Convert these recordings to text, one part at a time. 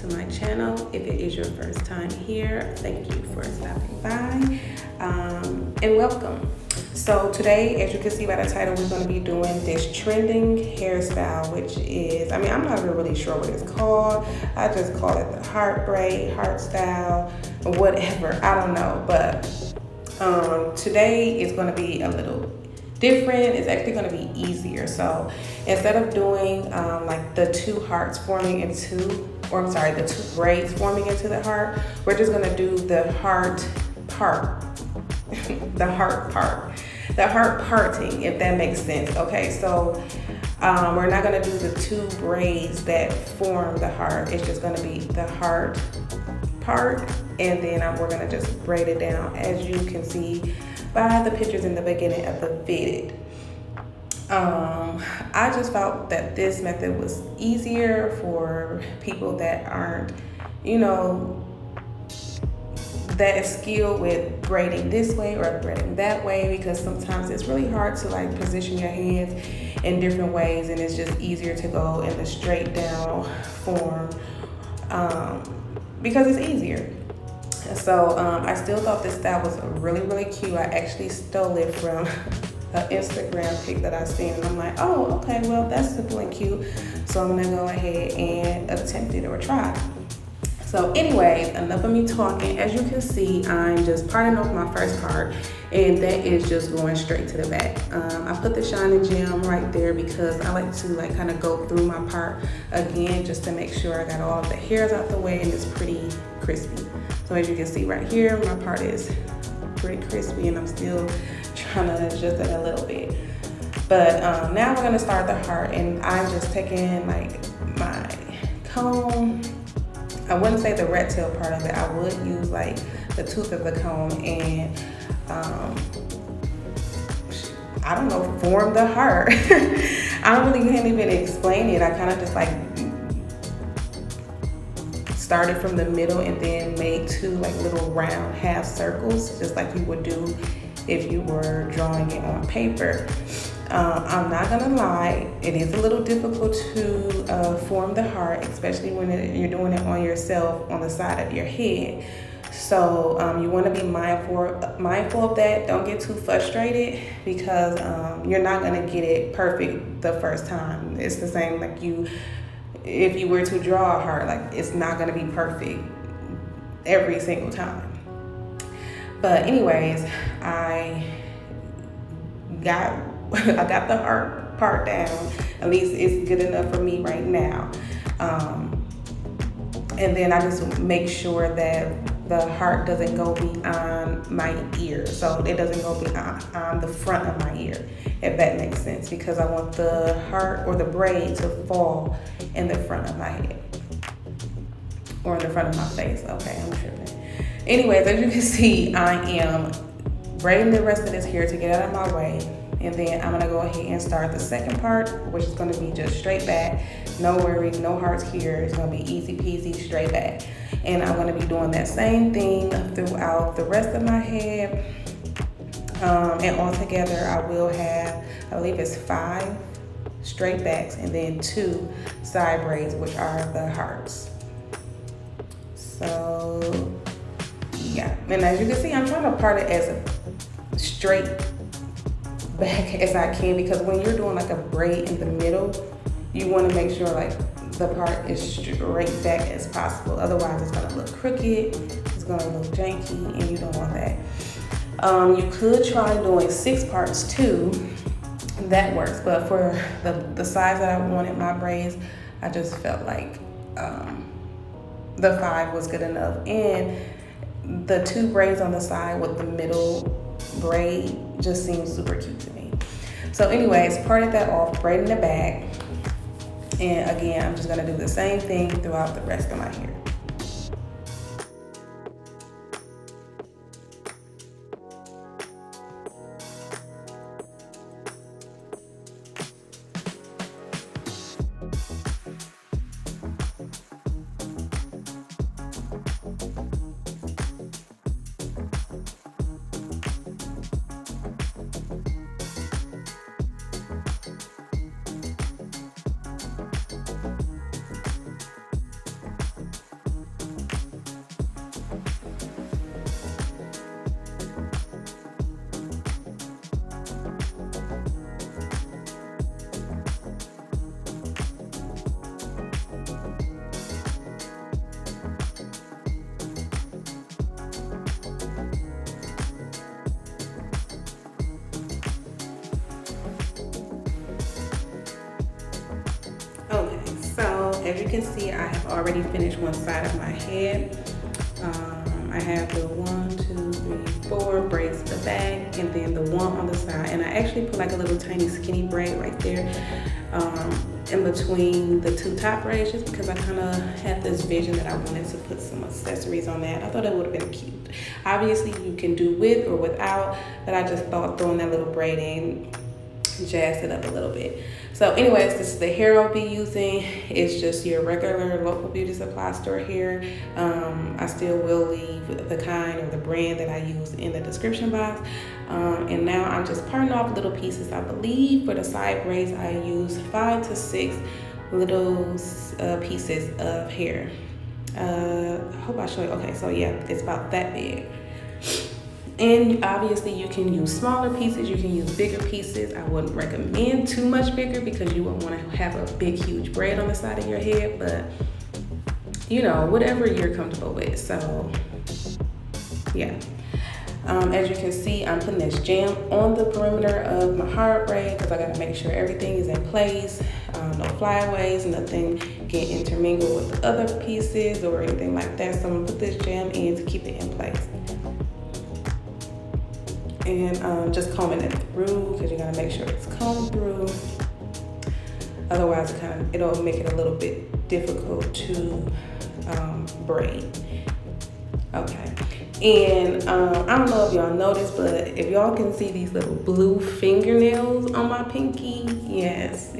to my channel. If it is your first time here, thank you for stopping by, and welcome. So today, as you can see by the title, we're going to be doing this trending hairstyle, which is, I'm not even really sure what it's called. I just call it the heart braid, heart style, or whatever. I don't know, but today is going to be a little different. It's actually going to be easier. So instead of doing like the two hearts forming into, the two braids forming into the heart, we're just going to do the heart part, the heart parting, if that makes sense. Okay, so we're not going to do the two braids that form the heart. It's just going to be the heart part, and then we're going to just braid it down, as you can see by the pictures in the beginning of the vid. I just felt that this method was easier for people that aren't, that skilled with braiding this way or braiding that way, because sometimes it's really hard to like position your hands in different ways, and it's just easier to go in the straight down form because it's easier. So I still thought this style was really, really cute. I actually stole it from an Instagram pic that I seen, and I'm like, oh, okay, well, that's simple and cute. So I'm gonna go ahead and attempt it or try. So anyways, enough of me talking. As you can see, I'm just parting off my first part, and that is just going straight to the back. I put the shiny gem right there because I like to kind of go through my part again, just to make sure I got all of the hairs out the way and it's pretty crispy. So as you can see right here, my part is pretty crispy, and I'm still trying to adjust it a little bit. But now we're gonna start the heart, and I'm just taking like my comb. I wouldn't say the rat tail part of it. I would use like the tooth of the comb and I don't know, form the heart. I don't really can't even explain it. I kind of just like started from the middle and then made two like little round half circles, just like you would do if you were drawing it on paper. I'm not gonna lie, it is a little difficult to form the heart, especially when you're doing it on yourself on the side of your head. So you want to be mindful of that. Don't get too frustrated, because you're not gonna get it perfect the first time. It's the same like if you were to draw a heart, like it's not gonna be perfect every single time. But anyways, I got the heart part down. At least it's good enough for me right now. And then I just make sure that the heart doesn't go beyond my ear. So it doesn't go beyond the front of my ear, if that makes sense, because I want the heart or the braid to fall in the front of my head or in the front of my face. Okay, I'm tripping. Anyways, as you can see, I am braiding the rest of this hair to get out of my way. And then I'm gonna go ahead and start the second part, which is gonna be just straight back. No worries, no hearts here. It's gonna be easy peasy, straight back. And I'm gonna be doing that same thing throughout the rest of my head. And altogether, I will have, I believe it's 5 straight backs and then 2 side braids, which are the hearts. So, yeah. And as you can see, I'm trying to part it as straight back as I can, because when you're doing like a braid in the middle, you want to make sure like the part is straight back as possible. Otherwise it's gonna look crooked, it's gonna look janky, and you don't want that. You could try doing 6 parts too, that works, but for the size that I wanted my braids, I just felt like the 5 was good enough. And the 2 braids on the side with the middle braid just seems super cute to me. So anyways, parted that off, braiding the back, and again, I'm just gonna do the same thing throughout the rest of my hair. as you can see, I have already finished one side of my head. I have the 1, 2, 3, 4 braids to the back, and then the one on the side. And I actually put like a little tiny skinny braid right there in between the two top braids, just because I kind of had this vision that I wanted to put some accessories on that. I thought it would have been cute. Obviously, you can do with or without, but I just thought throwing that little braid in jazzed it up a little bit. So anyways, this is the hair I'll be using. It's just your regular local beauty supply store hair. I still will leave the kind or the brand that I use in the description box. And now I'm just parting off little pieces. I believe for the side braids I use 5 to 6 little pieces of hair. I hope I show you. Okay, so yeah, it's about that big. And obviously you can use smaller pieces, you can use bigger pieces. I wouldn't recommend too much bigger because you won't want to have a big, huge braid on the side of your head, but you know, whatever you're comfortable with. So yeah. As you can see, I'm putting this jam on the perimeter of my hard braid because I got to make sure everything is in place. No flyaways, nothing get intermingled with the other pieces or anything like that. So I'm gonna put this jam in to keep it in place. And just combing it through because you gotta make sure it's combed through. Otherwise, it'll make it a little bit difficult to braid. Okay. And I don't know if y'all noticed, but if y'all can see these little blue fingernails on my pinky, yes.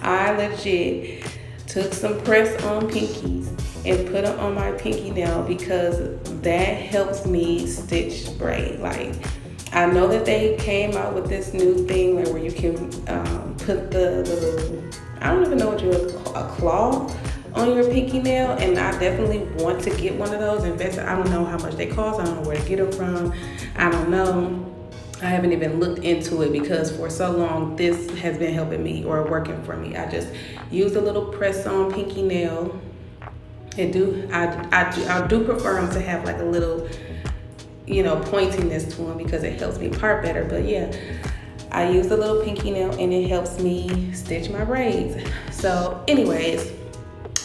I legit took some press on pinkies and put it on my pinky nail because that helps me stitch braid. Like, I know that they came out with this new thing where you can put the little, I don't even know what a claw on your pinky nail, and I definitely want to get one of those. I don't know how much they cost. I don't know where to get them from. I don't know. I haven't even looked into it because for so long this has been helping me or working for me. I just use a little press on pinky nail. I do prefer them to have like a little, you know, pointiness to them because it helps me part better. But yeah, I use the little pinky nail and it helps me stitch my braids. So anyways,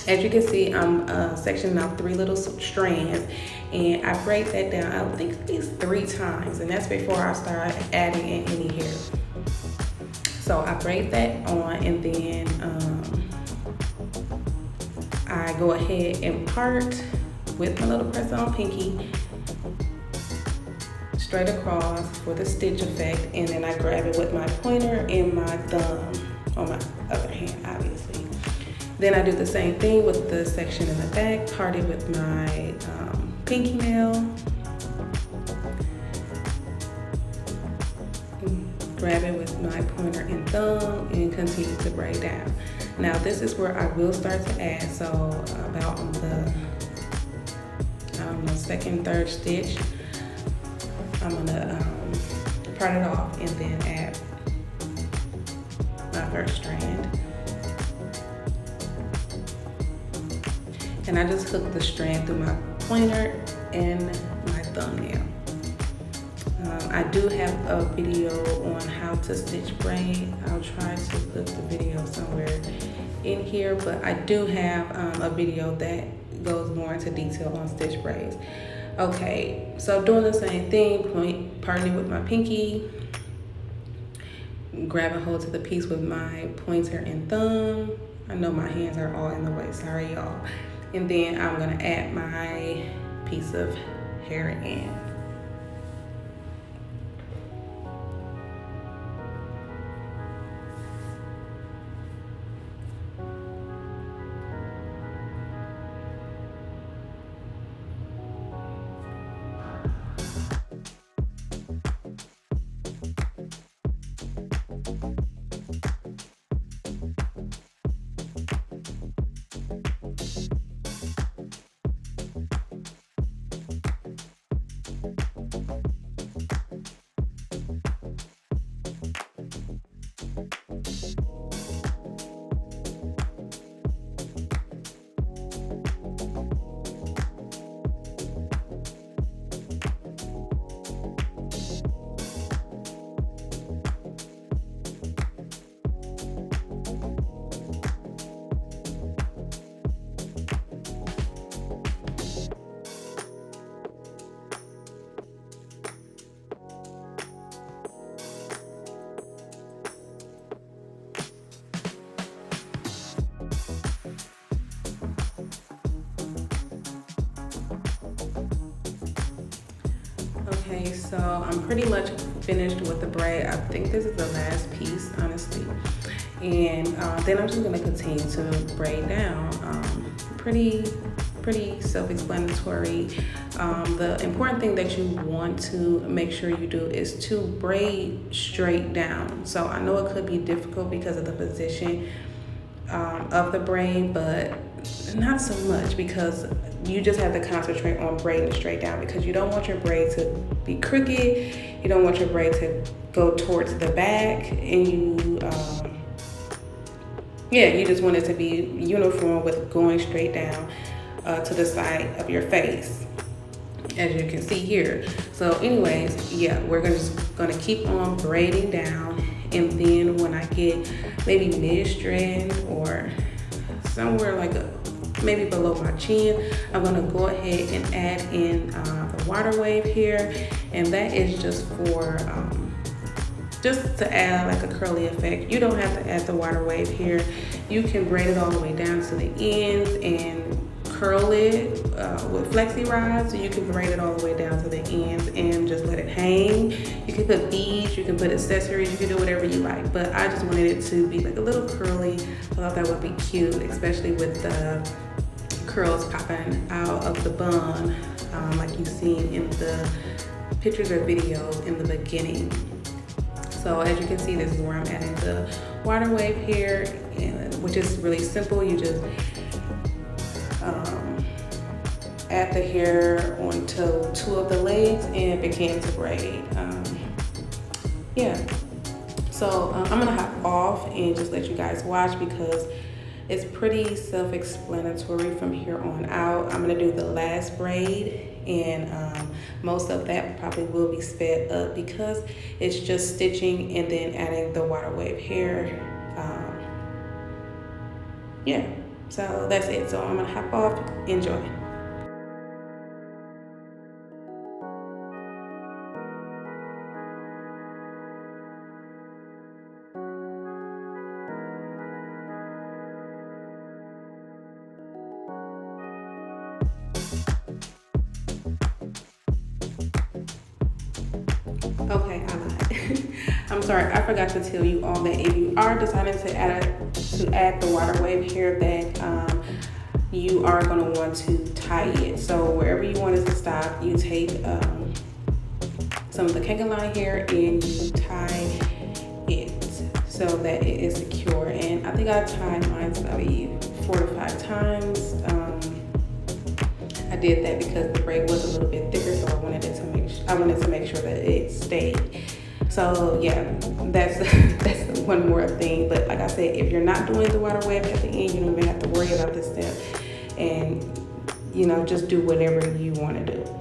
as you can see, I'm sectioning out 3 little strands, and I braid that down, I think at least 3 times, and that's before I start adding in any hair. So I braid that on, and then I go ahead and part with my little press on pinky straight across for the stitch effect, and then I grab it with my pointer and my thumb on my other hand, obviously. Then I do the same thing with the section in the back, part it with my pinky nail, grab it with my pointer and thumb, and continue to braid down. Now this is where I will start to add, so about on the, I don't know, 2nd, 3rd stitch, I'm gonna part it off and then add my 1st strand. And I just hook the strand through my pointer and my thumbnail. I do have a video on how to stitch braid. I'll try to put the video somewhere in here, but I do have a video that goes more into detail on stitch braids. Okay, so doing the same thing, parting it with my pinky, grabbing hold to the piece with my pointer and thumb. I know my hands are all in the way, sorry y'all. And then I'm gonna add my piece of hair in. Okay, so I'm pretty much finished with the braid. I think this is the last piece, honestly. And then I'm just gonna continue to braid down. Pretty self-explanatory. The important thing that you want to make sure you do is to braid straight down. So I know it could be difficult because of the position of the braid, but not so much, because you just have to concentrate on braiding straight down, because you don't want your braid to be crooked. You don't want your braid to go towards the back, and you just want it to be uniform with going straight down to the side of your face, as you can see here. So anyways, yeah, we're just gonna keep on braiding down, and then when I get maybe mid-strand or somewhere like maybe below my chin, I'm gonna go ahead and add in the water wave here, and that is just for just to add like a curly effect. You don't have to add the water wave here. You can braid it all the way down to the ends and curl it with flexi rods, so you can braid it all the way down to the ends and just let it hang. You can put beads, you can put accessories, you can do whatever you like, but I just wanted it to be like a little curly. I thought that would be cute, especially with the curls popping out of the bun, like you've seen in the pictures or videos in the beginning. So as you can see, this is where I'm adding the water wave here, which is really simple. You just add the hair onto two of the legs and begin to braid. Yeah, so I'm gonna hop off and just let you guys watch, because it's pretty self-explanatory from here on out. I'm gonna do the last braid, and most of that probably will be sped up because it's just stitching and then adding the water wave hair. Yeah, so that's it. So I'm gonna hop off. Enjoy. Okay, I lied. I'm sorry, I forgot to tell you all that if you are deciding to add the water wave here, that you are going to want to tie it. So wherever you want it to stop, you take some of the kanken line here and you tie it so that it is secure. And I think I tied mine maybe 4 to 5 times. I did that because the braid was a little bit thicker, so I wanted to make sure that it stayed. So yeah, that's that's one more thing. But like I said, if you're not doing the water wave at the end, you don't even have to worry about this step, and just do whatever you want to do.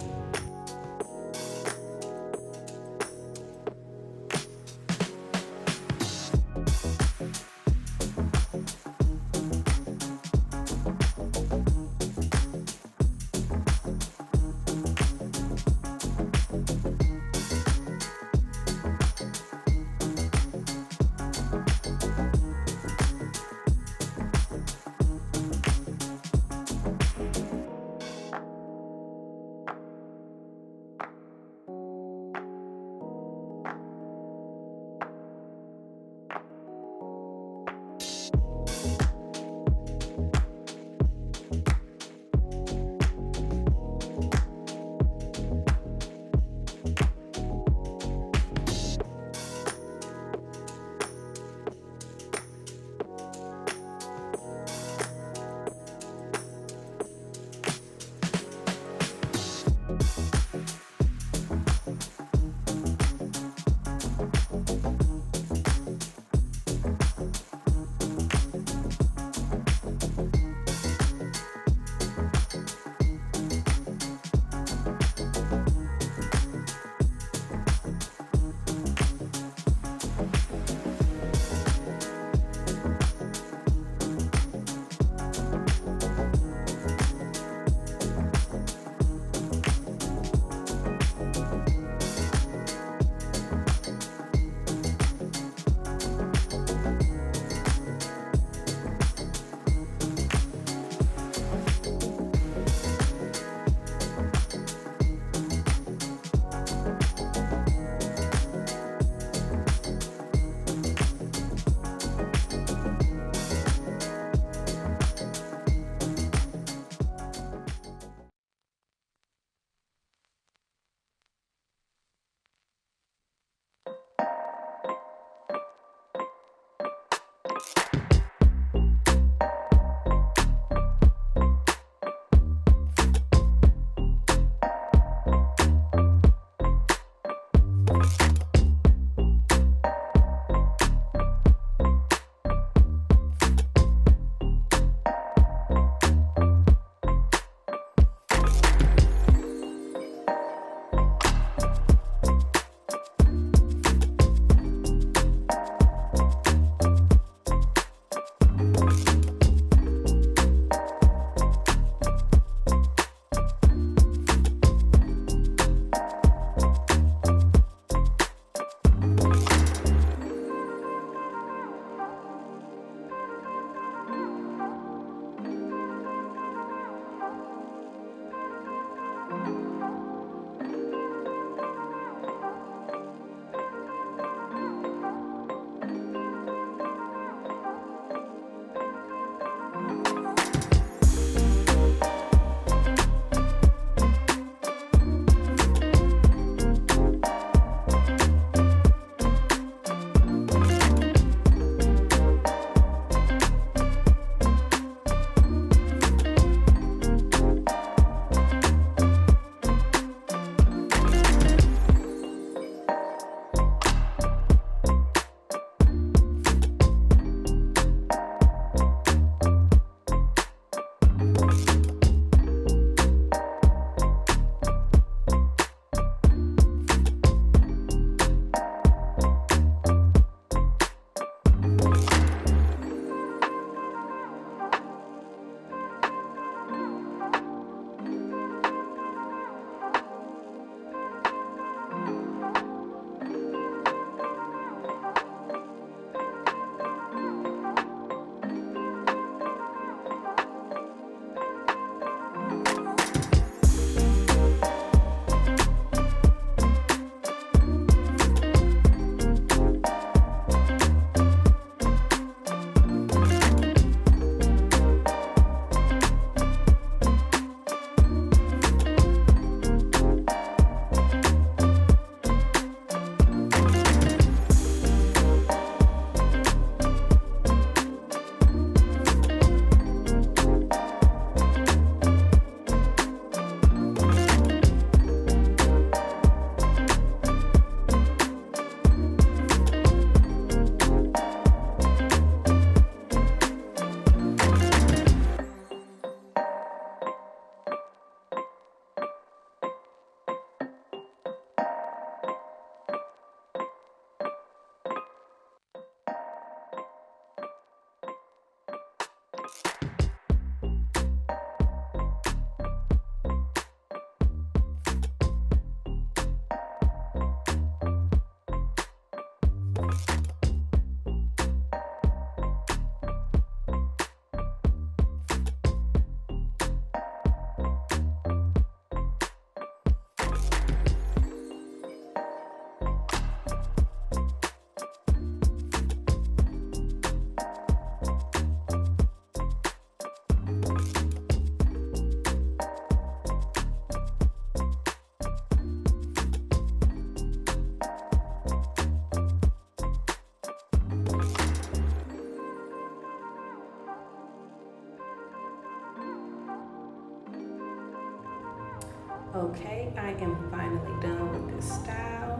Okay, I am finally done with this style.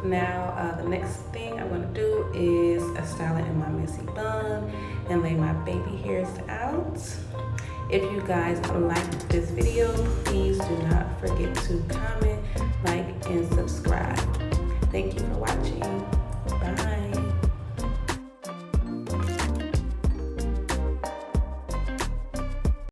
Now, the next thing I'm gonna do is style it in my messy bun and lay my baby hairs out. If you guys like this video, please do not forget to comment, like, and subscribe. Thank you for